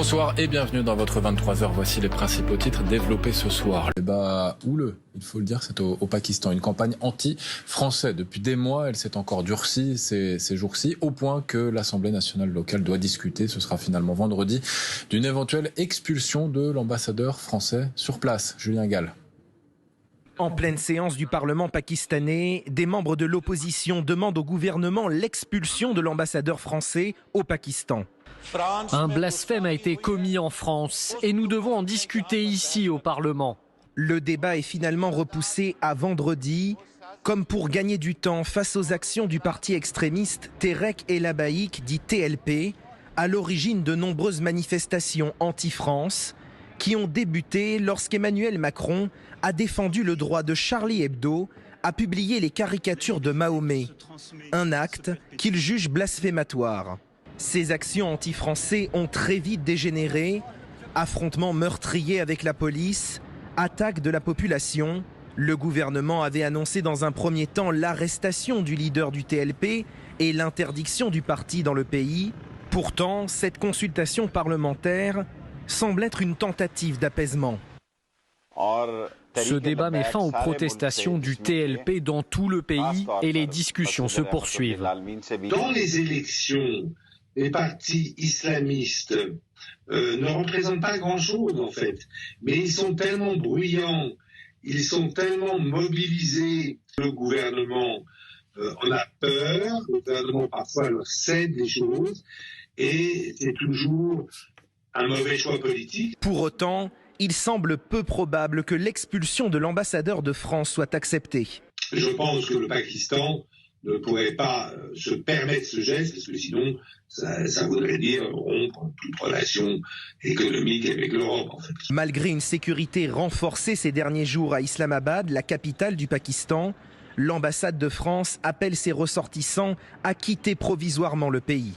Bonsoir et bienvenue dans votre 23h. Voici les principaux titres développés ce soir. Le débat houleux, il faut le dire, c'est au Pakistan. Une campagne anti-français. Depuis des mois, elle s'est encore durcie ces jours-ci, au point que l'Assemblée nationale locale doit discuter, ce sera finalement vendredi, d'une éventuelle expulsion de l'ambassadeur français sur place. Julien Gall. En pleine séance du Parlement pakistanais, des membres de l'opposition demandent au gouvernement l'expulsion de l'ambassadeur français au Pakistan. Un blasphème a été commis en France et nous devons en discuter ici au Parlement. Le débat est finalement repoussé à vendredi, comme pour gagner du temps face aux actions du parti extrémiste Tehreek et Labaïque, dit TLP, à l'origine de nombreuses manifestations anti-France qui ont débuté lorsqu'Emmanuel Macron a défendu le droit de Charlie Hebdo à publier les caricatures de Mahomet, un acte qu'il juge blasphématoire. Ces actions anti-français ont très vite dégénéré, affrontements meurtriers avec la police, attaques de la population. Le gouvernement avait annoncé dans un premier temps l'arrestation du leader du TLP et l'interdiction du parti dans le pays. Pourtant, cette consultation parlementaire semble être une tentative d'apaisement. Ce débat met fin aux protestations du TLP dans tout le pays et les discussions se poursuivent. Dans les élections, les partis islamistes ne représentent pas grand-chose en fait, mais ils sont tellement bruyants, ils sont tellement mobilisés. Le gouvernement en a peur, le gouvernement parfois leur cède des choses et c'est toujours un mauvais choix politique. Pour autant, il semble peu probable que l'expulsion de l'ambassadeur de France soit acceptée. Je pense que le Pakistan ne pourrait pas se permettre ce geste, parce que sinon, ça voudrait dire rompre toute relation économique avec l'Europe, en fait. Malgré une sécurité renforcée ces derniers jours à Islamabad, la capitale du Pakistan, l'ambassade de France appelle ses ressortissants à quitter provisoirement le pays.